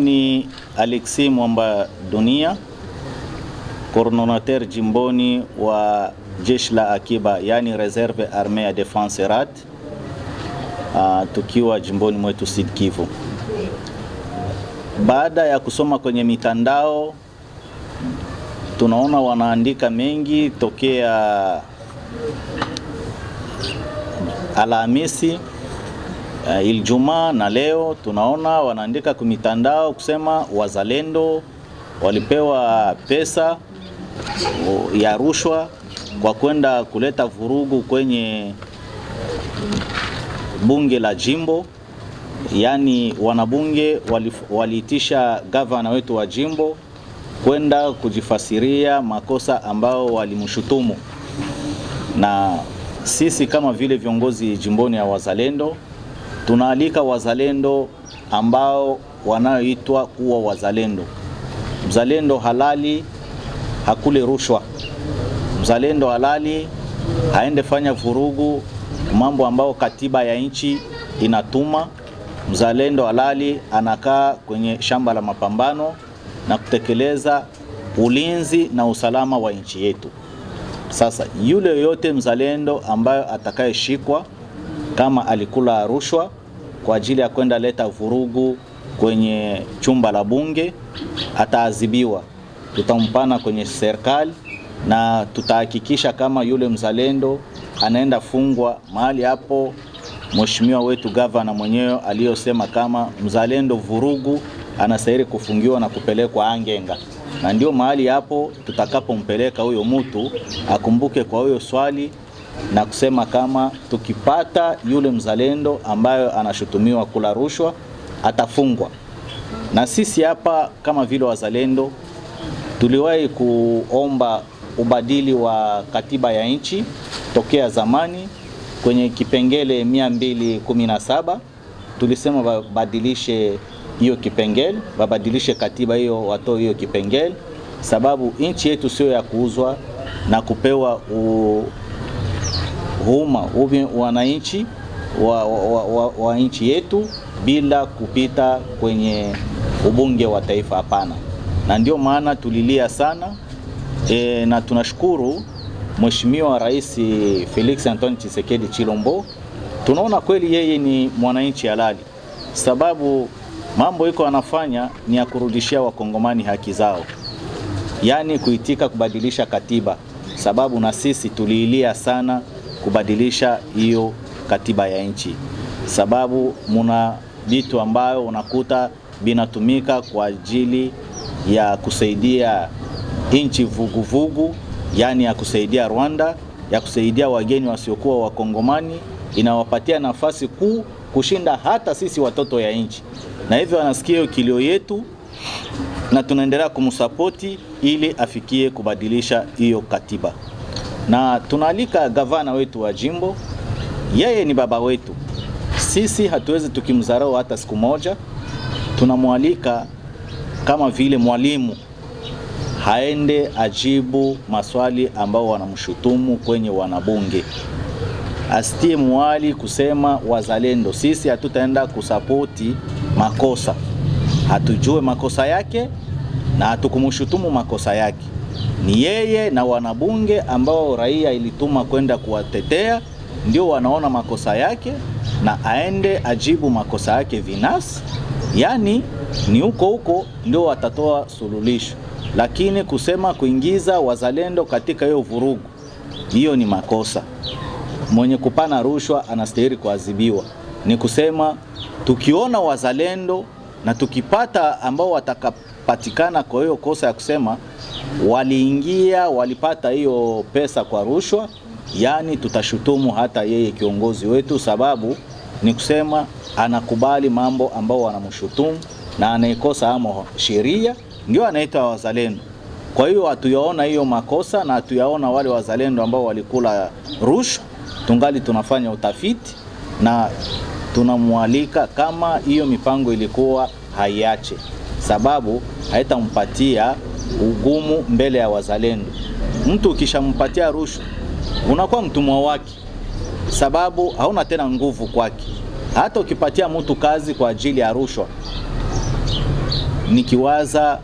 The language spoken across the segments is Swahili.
Ni Alexis Mwamba Dunia, coordinateur jimboni wa jeshi la akiba, yani Reserve Armée ya Defense RAD, tukiwa jimboni mwetu Sud Kivu. Baada ya kusoma kwenye mitandao, tunaona wanaandika mengi tokea Alhamisi, Ijumaa na leo tunaona wanaandika kwa mitandao kusema wazalendo walipewa pesa ya rushwa kwa kwenda kuleta vurugu kwenye bunge la jimbo. Yani wanabunge waliitisha gavana wetu wa jimbo kwenda kujifasiria makosa ambao walimshutumu, na sisi kama vile viongozi jimboni ya wazalendo tunaalika wazalendo ambao wanaoitwa kuwa wazalendo. Mzalendo halali hakule rushwa. Mzalendo halali haende fanya vurugu, mambo ambao katiba ya nchi inatuma. Mzalendo halali anakaa kwenye shamba la mapambano na kutekeleza ulinzi na usalama wa nchi yetu. Sasa yule yote mzalendo ambayo atakayeshikwa kama alikula rushwa kwa ajili ya kwenda leta vurugu kwenye chumba la bunge ataadhibiwa. Tutampana kwenye serikali na tutahakikisha kama yule mzalendo anaenda fungwa mahali hapo mheshimiwa wetu gavana mwenyewe aliyosema kama mzalendo vurugu anastahili kufungiwa na kupelekwa Angenga. Na ndio mahali hapo tutakapompeleka huyo mtu akumbuke kwa huyo swali na kusema kama tukipata yule mzalendo ambayo anashutumiwa kula rushwa atafungwa. Na sisi hapa kama vile wazalendo tuliwahi kuomba ubadili wa katiba ya nchi tokea zamani kwenye kipengele 217. Tulisema babadilishe hiyo kipengele, babadilishe katiba hiyo, watoe hiyo kipengele, sababu nchi yetu sio ya kuuzwa na kupewa wananchi wa nchi yetu bila kupita kwenye ubunge wa taifa, hapana. Na ndio maana tulilia sana na tunashukuru Mheshimiwa Rais Felix Antoine Tshisekedi Chilombo. Tunaona kweli yeye ni mwananchi halali, sababu mambo iko anafanya ni ya kurudishia wakongomani haki zao, yani kuitika kubadilisha katiba, sababu na sisi tuliilia sana kubadilisha hiyo katiba ya nchi, sababu muna vitu ambayo unakuta binatumika kwa ajili ya kusaidia nchi vuguvugu, yani ya kusaidia Rwanda, ya kusaidia wageni wasiokuwa wakongomani, inawapatia nafasi kuu kushinda hata sisi watoto ya nchi. Na hivyo anasikia kilio yetu na tunaendelea kumsapoti ili afikie kubadilisha hiyo katiba. Na tunaalika gavana wetu wa jimbo, yeye ni baba wetu, sisi hatuwezi tukimdharau hata siku moja. Tunamwalika kama vile mwalimu haende ajibu maswali ambao wanamshutumu kwenye wanabunge, asitie mwali kusema wazalendo. Sisi hatutaenda kusapoti makosa, hatujue makosa yake na hatukumshutumu makosa yake. Ni yeye na wanabunge ambao raia ilituma kwenda kuwatetea ndio wanaona makosa yake, na aende ajibu makosa yake vinasi, yani ni huko ndio watatoa suluhisho. Lakini kusema kuingiza wazalendo katika hiyo vurugu, hiyo ni makosa. Mwenye kupana rushwa anastahili kuadhibiwa. Ni kusema tukiona wazalendo na tukipata ambao watakapatikana kwa hiyo kosa ya kusema walipata hiyo pesa kwa rushwa, yani tutashutumu hata yeye kiongozi wetu, sababu ni kusema anakubali mambo ambao wanamshutumu na anaikosa amo sheria, ndio anaitwa wazalendo. Kwa hiyo hatuyaona hiyo makosa na hatuyaona wale wazalendo ambao walikula rushwa. Tungali tunafanya utafiti na tunamwalika kama hiyo mipango ilikuwa haiache, sababu haitampatia ugumu mbele ya wazalendo. Mtu ukishampatia rushwa unakuwa mtumwa wake, sababu hauna tena nguvu kwake. Hata ukipatia mtu kazi kwa ajili ya rushwa, nikiwaza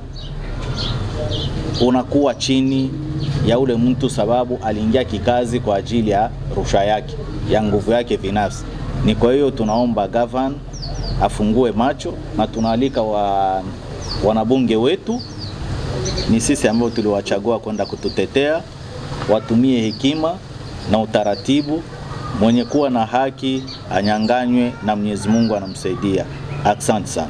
unakuwa chini ya ule mtu, sababu aliingia kikazi kwa ajili ya rushwa yake, ya nguvu yake binafsi. Ni kwa hiyo tunaomba governor afungue macho, na tunaalika wanabunge wetu, ni sisi ambao tuliwachagua kwenda kututetea, watumie hekima na utaratibu. Mwenye kuwa na haki anyanganywe na Mwenyezi Mungu anamsaidia. Asante sana.